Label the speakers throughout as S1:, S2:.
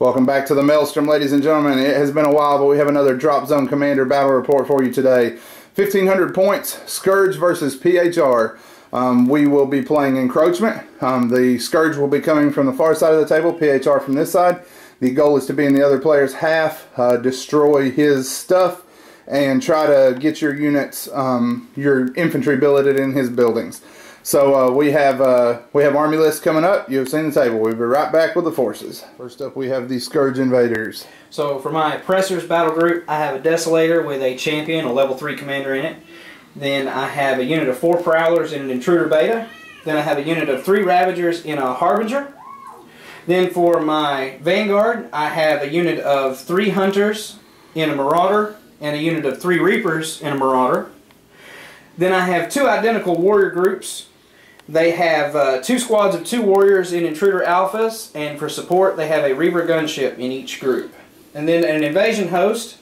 S1: Welcome back to the Maelstrom, ladies and gentlemen. It has been a while, but we have another Dropzone Commander battle report for you today. 1,500 points, Scourge versus PHR. We will be playing Encroachment. The Scourge will be coming from the far side of the table, PHR from this side. The goal is to be in the other player's half, destroy his stuff, and try to get your units, your infantry billeted in his buildings. So we have army lists coming up. You've seen the table. We'll be right back with the forces. First up, we have the Scourge Invaders.
S2: So for my Oppressors battle group, I have a Desolator with a Champion, a level 3 commander in it. Then I have a unit of 4 Prowlers in an Intruder Beta. Then I have a unit of 3 Ravagers in a Harbinger. Then for my Vanguard, I have a unit of 3 Hunters in a Marauder and a unit of 3 Reapers in a Marauder. Then I have 2 identical warrior groups. They have 2 squads of 2 warriors in Intruder Alphas, and for support they have a Reaver gunship in each group. And then an invasion host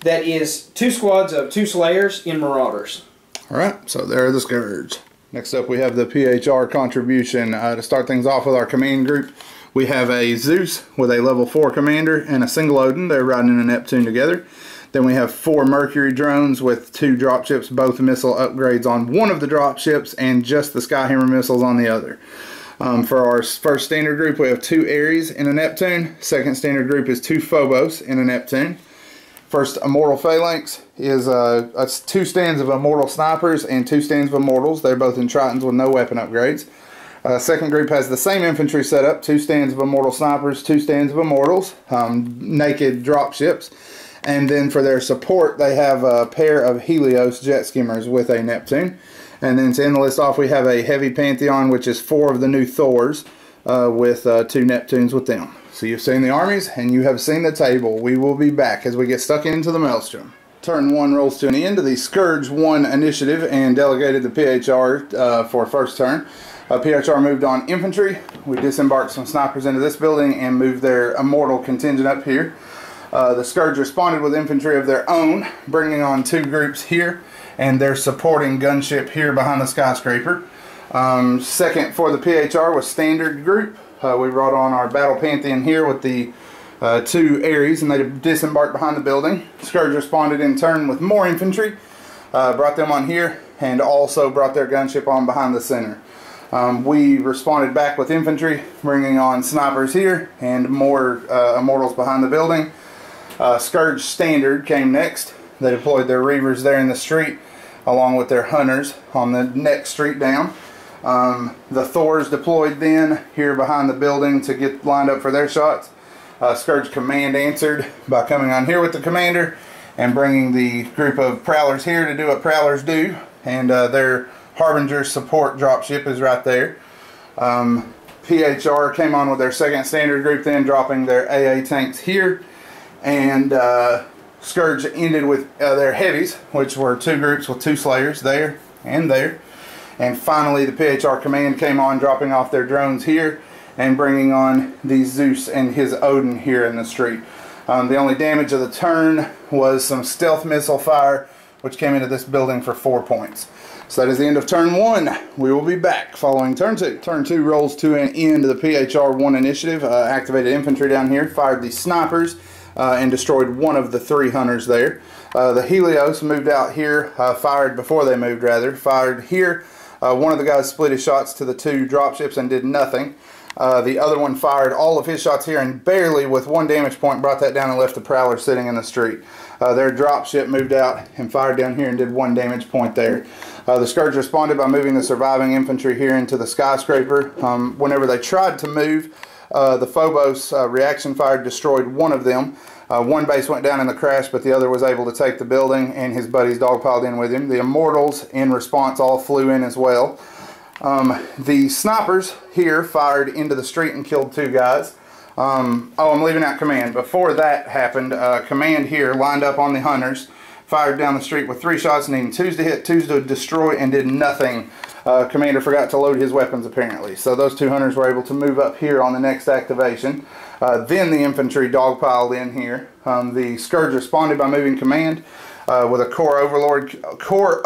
S2: that is 2 squads of 2 Slayers in Marauders.
S1: Alright, so there are the Scourge. Next up we have the PHR Contribution. To start things off with our command group, we have a Zeus with a level 4 commander and a single Odin. They're riding in a Neptune together. Then we have 4 Mercury drones with 2 dropships, both missile upgrades on one of the dropships and just the Skyhammer missiles on the other. For our first standard group, we have 2 Ares in a Neptune. Second standard group is 2 Phobos in a Neptune. First Immortal Phalanx is 2 stands of Immortal Snipers and 2 stands of Immortals. They're both in Tritons with no weapon upgrades. Second group has the same infantry setup, 2 stands of Immortal Snipers, 2 stands of Immortals, naked dropships. And then for their support, they have a pair of Helios jet skimmers with a Neptune. And then to end the list off, we have a heavy Pantheon, which is 4 of the new Thors with 2 Neptunes with them. So you've seen the armies, and you have seen the table. We will be back as we get stuck into the Maelstrom. Turn 1 rolls to an end of the Scourge 1 initiative and delegated to PHR for first turn. PHR moved on infantry. We disembarked some snipers into this building and moved their Immortal contingent up here. The Scourge responded with infantry of their own, bringing on 2 groups here, and their supporting gunship here behind the skyscraper. Second for the PHR was standard group. We brought on our Battle Pantheon here with the 2 Ares, and they disembarked behind the building. Scourge responded in turn with more infantry, brought them on here, and also brought their gunship on behind the center. We responded back with infantry, bringing on snipers here, and more Immortals behind the building. Scourge Standard came next. They deployed their Reavers there in the street along with their Hunters on the next street down. The Thors deployed then here behind the building to get lined up for their shots. Scourge Command answered by coming on here with the commander and bringing the group of Prowlers here to do what Prowlers do, and their Harbinger support dropship is right there. PHR came on with their second standard group then, dropping their AA tanks here. And Scourge ended with their heavies, which were 2 groups with 2 Slayers there and there. And finally the PHR command came on, dropping off their drones here and bringing on the Zeus and his Odin here in the street. The only damage of the turn was some stealth missile fire, which came into this building for 4 points. So that is the end of turn 1. We will be back following turn 2. Turn 2 rolls to an end of the PHR 1 initiative. Activated infantry down here, fired the snipers, and destroyed 1 of the 3 Hunters there. The Helios moved out here, fired before they moved rather, fired here. One of the guys split his shots to the 2 dropships and did nothing. The other one fired all of his shots here and barely with 1 damage point brought that down and left the Prowler sitting in the street. Their dropship moved out and fired down here and did 1 damage point there. The Scourge responded by moving the surviving infantry here into the skyscraper. Whenever they tried to move, the Phobos reaction fire destroyed 1 of them. 1 base went down in the crash, but the other was able to take the building, and his buddies dogpiled in with him. The Immortals, in response, all flew in as well. The snipers here fired into the street and killed 2 guys. I'm leaving out command. Before that happened, command here lined up on the Hunters, fired down the street with 3 shots, needing 2s to hit, 2s to destroy, and did nothing. Commander forgot to load his weapons apparently. So those 2 Hunters were able to move up here on the next activation. Then the infantry dogpiled in here. The Scourge responded by moving command with a core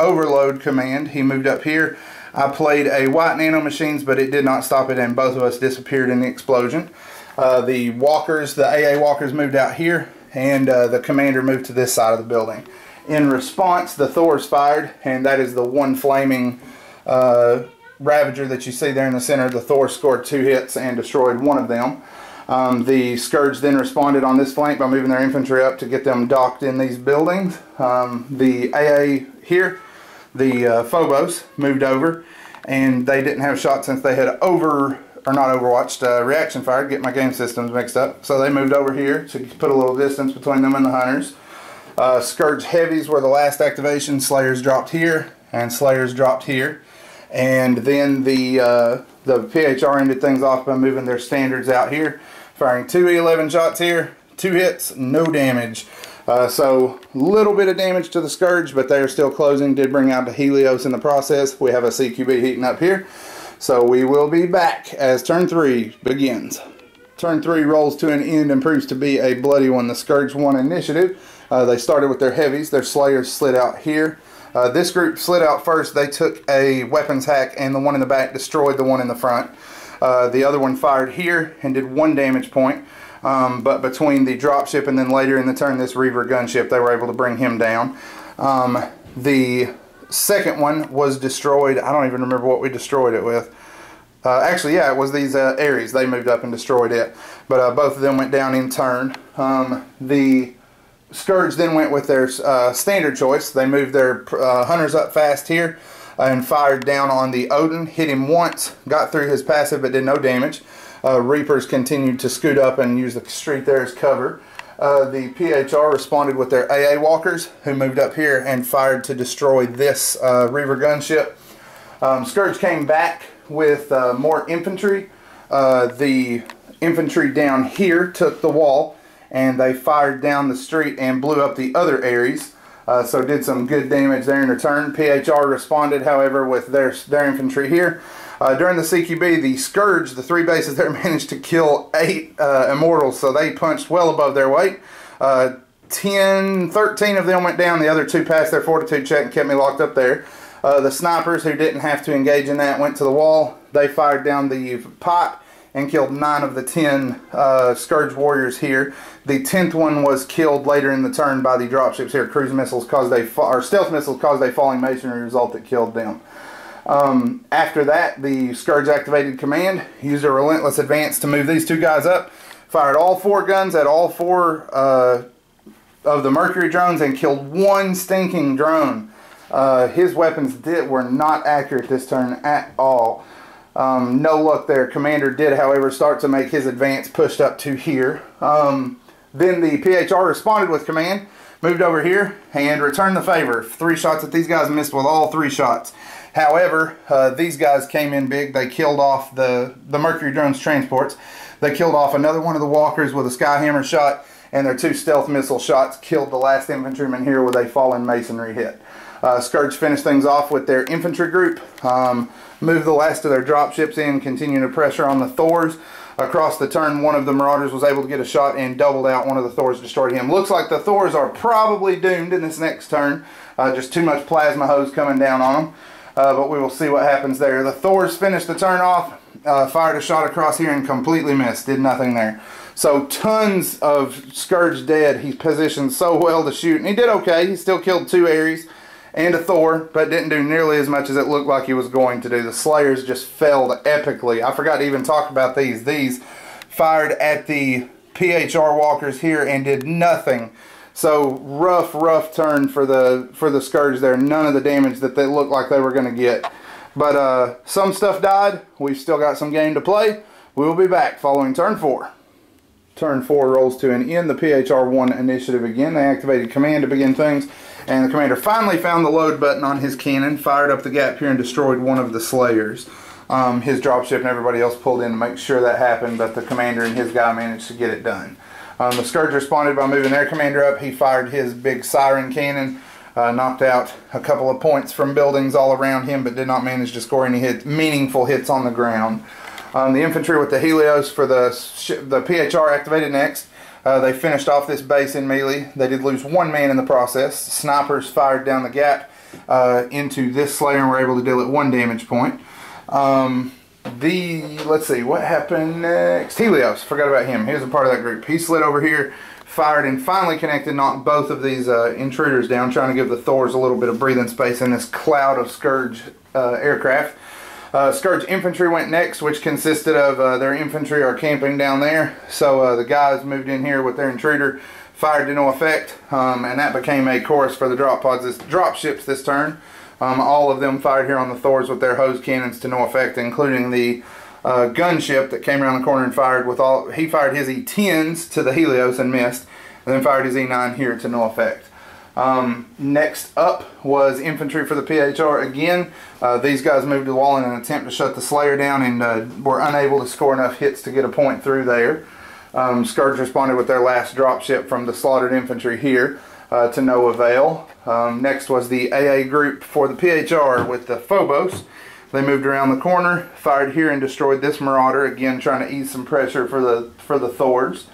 S1: overload command. He moved up here. I played a white nano machines, but it did not stop it, and both of us disappeared in the explosion. The walkers, the AA walkers ed out here, and the commander moved to this side of the building. In response, the Thors fired, and that is the one flaming Ravager that you see there in the center. The Thor scored 2 hits and destroyed one of them. The Scourge then responded on this flank by moving their infantry up to get them docked in these buildings. The AA here, the Phobos, moved over, and they didn't have shots since they had reaction fire, get my game systems mixed up. So they moved over here to put a little distance between them and the hunters. Scourge heavies were the last activation. Slayers dropped here, and Slayers dropped here. And then the PHR ended things off by moving their standards out here, firing 2 E11 shots here, 2 hits, no damage. So a little bit of damage to the Scourge, but they are still closing. Did bring out the Helios in the process. We have a CQB heating up here. So we will be back as turn 3 begins. Turn 3 rolls to an end and proves to be a bloody one. The Scourge won initiative. They started with their heavies. Their Slayers slid out here. This group slid out first. They took a weapons hack, and the one in the back destroyed the one in the front. The other one fired here and did 1 damage point. But between the dropship and then later in the turn, this Reaver gunship, they were able to bring him down. The second one was destroyed. I don't even remember what we destroyed it with. Actually, yeah, it was these Ares. They moved up and destroyed it. But both of them went down in turn. The Scourge then went with their standard choice. They moved their hunters up fast here and fired down on the Odin. Hit him once, got through his passive but did no damage. Reapers continued to scoot up and use the street there as cover. The PHR responded with their AA walkers, who moved up here and fired to destroy this Reaver gunship. Scourge came back with more infantry. The infantry down here took the wall, and they fired down the street and blew up the other Ares. So did some good damage there in return. PHR responded, however, with their infantry here. During the CQB, the Scourge, the 3 bases there, managed to kill 8 Immortals, so they punched well above their weight. 13 of them went down. The other 2 passed their fortitude check and kept me locked up there. The snipers, who didn't have to engage in that, went to the wall. They fired down the pipe and killed 9 of the 10 Scourge warriors here. The 10th one was killed later in the turn by the dropships here. Cruise missiles caused stealth missiles caused a falling masonry result that killed them. After that, the Scourge activated command, used a relentless advance to move these 2 guys up, fired all 4 guns at all 4 of the Mercury drones and killed 1 stinking drone. His weapons were not accurate this turn at all. No luck there. Commander did, however, start to make his advance, pushed up to here. Then the PHR responded with command, moved over here, and returned the favor. 3 shots that these guys missed with all 3 shots. However, these guys came in big. They killed off the Mercury drone's transports. They killed off another one of the walkers with a Skyhammer shot, and their 2 stealth missile shots killed the last infantryman here with a fallen masonry hit. Scourge finished things off with their infantry group, moved the last of their dropships in, continuing to pressure on the Thors. Across the turn, one of the Marauders was able to get a shot and doubled out. One of the Thors destroyed him. Looks like the Thors are probably doomed in this next turn. Just too much plasma hose coming down on them. But we will see what happens there. The Thors finished the turn off, fired a shot across here and completely missed. Did nothing there. So tons of Scourge dead. He's positioned so well to shoot. And he did okay. He still killed 2 Ares and a Thor, but didn't do nearly as much as it looked like he was going to do. The Slayers just failed epically. I forgot to even talk about these. These fired at the PHR walkers here and did nothing. So rough turn for the Scourge there. None of the damage that they looked like they were going to get. But some stuff died. We've still got some game to play. We will be back following turn 4. Turn 4 rolls to an end. The PHR won initiative again. They activated command to begin things. And the commander finally found the load button on his cannon, fired up the gap here and destroyed one of the Slayers. His dropship and everybody else pulled in to make sure that happened, but the commander and his guy managed to get it done. The Scourge responded by moving their commander up. He fired his big siren cannon, knocked out a couple of points from buildings all around him, but did not manage to score any meaningful hits on the ground. The infantry with the Helios for the PHR activated next. They finished off this base in melee. They did lose 1 man in the process. Snipers fired down the gap into this Slayer and were able to deal it 1 damage point. let's see, what happened next? Helios, forgot about him. He was a part of that group. He slid over here, fired, and finally connected, knocked both of these intruders down, trying to give the Thors a little bit of breathing space in this cloud of Scourge aircraft. Scourge infantry went next, which consisted of their infantry are camping down there. So the guys moved in here with their intruder, fired to no effect, and that became a chorus for the drop ships this turn. All of them fired here on the Thors with their hose cannons to no effect, including the gunship that came around the corner and fired with all. He fired his E10s to the Helios and missed, and then fired his E9 here to no effect. Next up was infantry for the PHR again. These guys moved to the wall in an attempt to shut the Slayer down and were unable to score enough hits to get a point through there. Scourge responded with their last dropship from the slaughtered infantry here to no avail. Next was the AA group for the PHR with the Phobos. They moved around the corner, fired here, and destroyed this Marauder, again trying to ease some pressure for the Thors.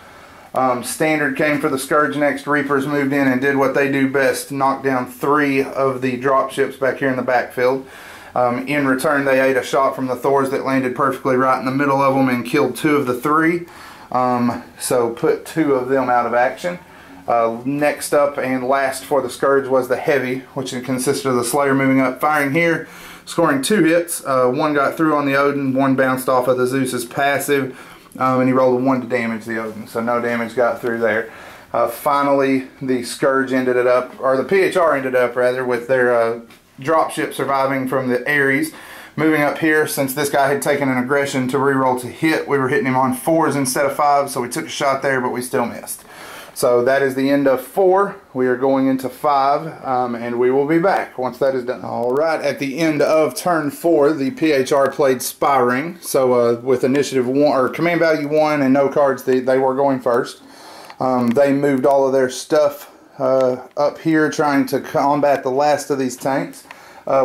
S1: Standard came for the Scourge next. Reapers moved in and did what they do best, knocked down 3 of the dropships back here in the backfield. In return, they ate a shot from the Thors that landed perfectly right in the middle of them and killed 2 of the 3. So put 2 of them out of action. Next up and last for the Scourge was the Heavy, which consisted of the Slayer moving up, firing here, scoring 2 hits. 1 got through on the Odin, 1 bounced off of the Zeus's passive, and he rolled a 1 to damage the Odin, so no damage got through there. Finally, the Scourge ended it up, or the PHR ended up rather, with their dropship surviving from the Ares. Moving up here, since this guy had taken an aggression to reroll to hit, we were hitting him on 4s instead of 5s, so we took a shot there, but we still missed. So that is the end of 4. We are going into 5, and we will be back once that is done. All right, at the end of turn 4, the PHR played Spy Ring. So with initiative 1 or command value 1 and no cards, they were going first. They moved all of their stuff up here, trying to combat the last of these tanks.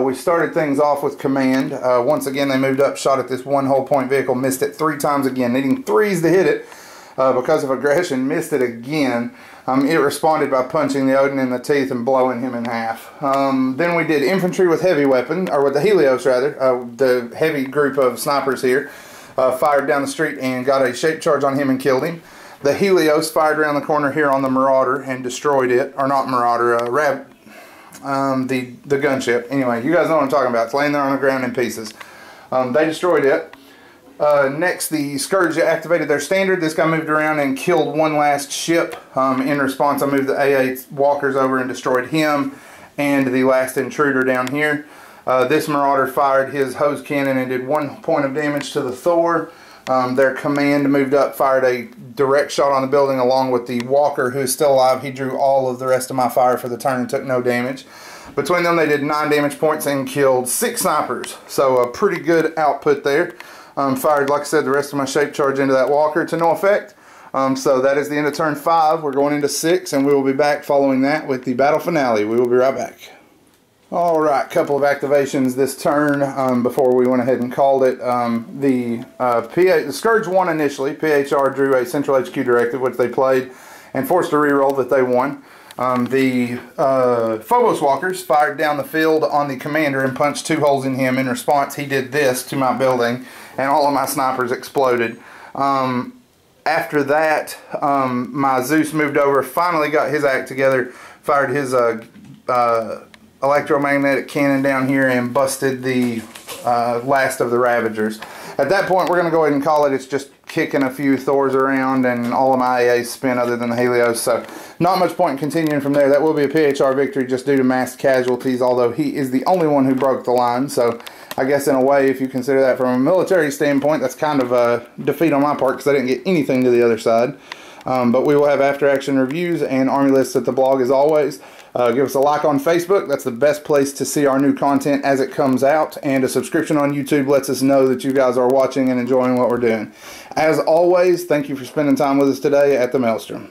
S1: We started things off with command. Once again, they moved up, shot at this 1 whole point vehicle, missed it 3 times again, needing 3s to hit it. Because of aggression, missed it again. It responded by punching the Odin in the teeth and blowing him in half. Then we did infantry with heavy weapon, or with the Helios rather, the heavy group of snipers here, fired down the street and got a shape charge on him and killed him. The Helios fired around the corner here on the Marauder and destroyed it, or not Marauder, the gunship. Anyway, you guys know what I'm talking about. It's laying there on the ground in pieces. They destroyed it. Next, the Scourge activated their standard. This guy moved around and killed 1 last ship. In response, I moved the AA walkers over and destroyed him and the last intruder down here. This Marauder fired his hose cannon and did 1 point of damage to the Thor. Their command moved up, fired a direct shot on the building along with the walker who is still alive. He drew all of the rest of my fire for the turn and took no damage. Between them, they did 9 damage points and killed 6 snipers. So a pretty good output there. Fired, like I said, the rest of my shape charge into that walker to no effect. So that is the end of turn 5. We're going into 6, and we will be back following that with the battle finale. We will be right back. Alright, couple of activations this turn before we went ahead and called it. The Scourge won initially. PHR drew a Central HQ directive, which they played, and forced a reroll that they won. The Phobos walkers fired down the field on the commander and punched 2 holes in him. In response, he did this to my building, and all of my snipers exploded. After that, my Zeus moved over, finally got his act together, fired his electromagnetic cannon down here and busted the last of the Ravagers. At that point, we're going to go ahead and call it. It's just kicking a few Thors around, and all of my AAs spin other than the Helios, so not much point in continuing from there. That will be a PHR victory just due to mass casualties, although he is the only one who broke the line, so I guess in a way, if you consider that from a military standpoint, that's kind of a defeat on my part because I didn't get anything to the other side. But we will have after-action reviews and army lists at the blog as always. Give us a like on Facebook. That's the best place to see our new content as it comes out. And a subscription on YouTube lets us know that you guys are watching and enjoying what we're doing. As always, thank you for spending time with us today at the Maelstrom.